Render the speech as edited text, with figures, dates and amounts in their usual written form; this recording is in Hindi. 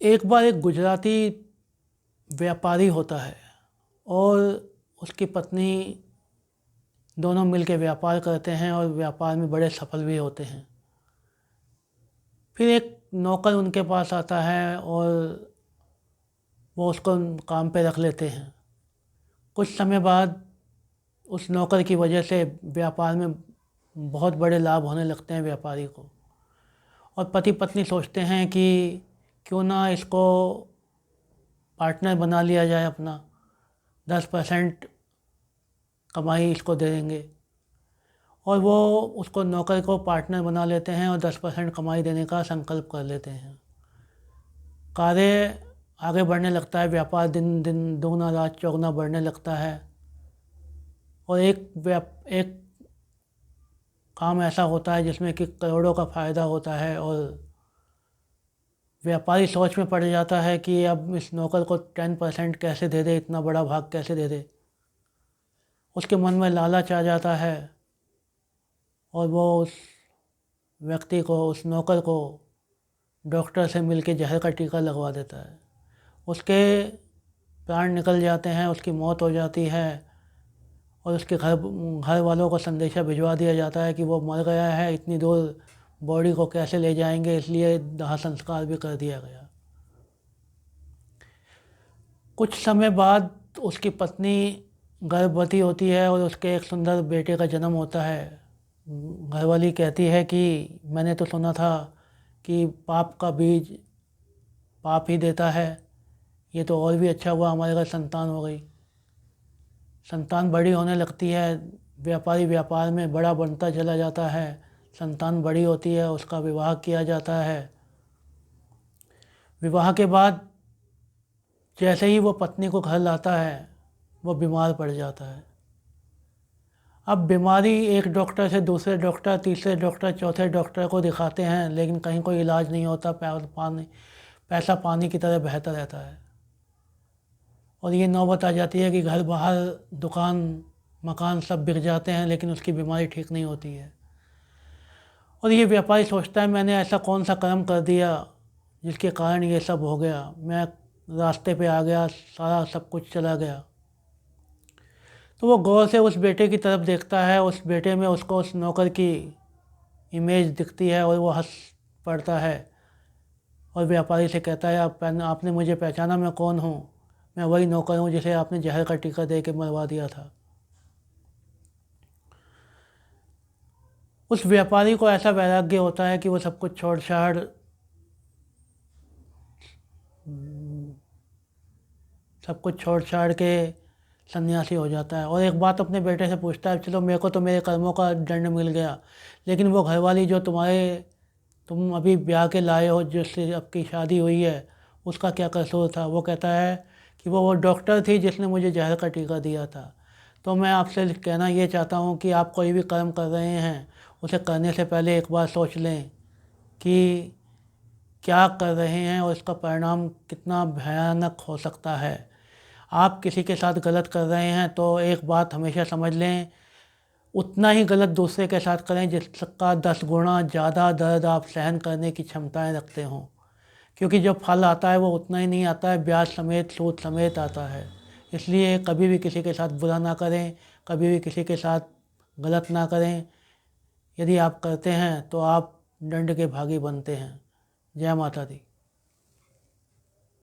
एक बार एक गुजराती व्यापारी होता है और उसकी पत्नी, दोनों मिलकर व्यापार करते हैं और व्यापार में बड़े सफल भी होते हैं। फिर एक नौकर उनके पास आता है और वो उसको काम पे रख लेते हैं। कुछ समय बाद उस नौकर की वजह से व्यापार में बहुत बड़े लाभ होने लगते हैं व्यापारी को, और पति पत्नी सोचते हैं कि क्यों ना इसको पार्टनर बना लिया जाए अपना, 10% कमाई इसको दे देंगे। और वो उसको नौकर को पार्टनर बना लेते हैं और 10% कमाई देने का संकल्प कर लेते हैं। कार्य आगे बढ़ने लगता है, व्यापार दिन दिन दोगुना रात चौगुना बढ़ने लगता है। और एक काम ऐसा होता है जिसमें कि करोड़ों का फ़ायदा होता है, और व्यापारी सोच में पड़ जाता है कि अब इस नौकर को 10% कैसे दे दे, इतना बड़ा भाग कैसे दे दे। उसके मन में लालच आ जाता है और वो उस व्यक्ति को, उस नौकर को डॉक्टर से मिलके जहर का टीका लगवा देता है। उसके प्राण निकल जाते हैं, उसकी मौत हो जाती है, और उसके घर वालों को संदेशा भिजवा दिया जाता है कि वो मर गया है, इतनी दूर बॉडी को कैसे ले जाएंगे, इसलिए दाह संस्कार भी कर दिया गया। कुछ समय बाद उसकी पत्नी गर्भवती होती है और उसके एक सुंदर बेटे का जन्म होता है। घरवाली कहती है कि मैंने तो सुना था कि पाप का बीज पाप ही देता है, ये तो और भी अच्छा हुआ हमारे घर संतान हो गई। संतान बड़ी होने लगती है, व्यापारी व्यापार में बड़ा बनता चला जाता है, संतान बड़ी होती है, उसका विवाह किया जाता है। विवाह के बाद जैसे ही वो पत्नी को घर लाता है, वो बीमार पड़ जाता है। अब बीमारी एक डॉक्टर से दूसरे डॉक्टर, तीसरे डॉक्टर, चौथे डॉक्टर को दिखाते हैं, लेकिन कहीं कोई इलाज नहीं होता। पैसा पानी की तरह बहता रहता है। और ये नौबत आ जाती है कि घर बाहर दुकान मकान सब बिक जाते हैं, लेकिन उसकी बीमारी ठीक नहीं होती है। और ये व्यापारी सोचता है मैंने ऐसा कौन सा कर्म कर दिया जिसके कारण ये सब हो गया, मैं रास्ते पे आ गया, सारा सब कुछ चला गया। तो वो गौर से उस बेटे की तरफ देखता है, उस बेटे में उसको उस नौकर की इमेज दिखती है, और वो हंस पड़ता है और व्यापारी से कहता है आपने मुझे पहचाना, मैं कौन हूँ? मैं वही नौकर हूँ जिसे आपने जहर का टीका दे के मरवा दिया था। उस व्यापारी को ऐसा वैराग्य होता है कि वो सब कुछ छोड़ छाड़ के सन्यासी हो जाता है। और एक बात अपने बेटे से पूछता है, चलो मेरे को तो मेरे कर्मों का दंड मिल गया, लेकिन वो घरवाली जो तुम अभी ब्याह के लाए हो, जिससे आपकी शादी हुई है, उसका क्या कसूर था? वो कहता है कि वो डॉक्टर थी जिसने मुझे जहर का टीका दिया था। तो मैं आपसे कहना ये चाहता हूँ कि आप कोई भी कर्म कर रहे हैं, उसे करने से पहले एक बार सोच लें कि क्या कर रहे हैं और इसका परिणाम कितना भयानक हो सकता है। आप किसी के साथ गलत कर रहे हैं तो एक बात हमेशा समझ लें, उतना ही गलत दूसरे के साथ करें जिसका 10 गुना ज़्यादा दर्द आप सहन करने की क्षमताएं रखते हों, क्योंकि जो फल आता है वो उतना ही नहीं आता है, ब्याज समेत सूद समेत आता है। इसलिए कभी भी किसी के साथ बुरा ना करें, कभी भी किसी के साथ गलत ना करें। यदि आप करते हैं तो आप दंड के भागी बनते हैं। जय माता दी।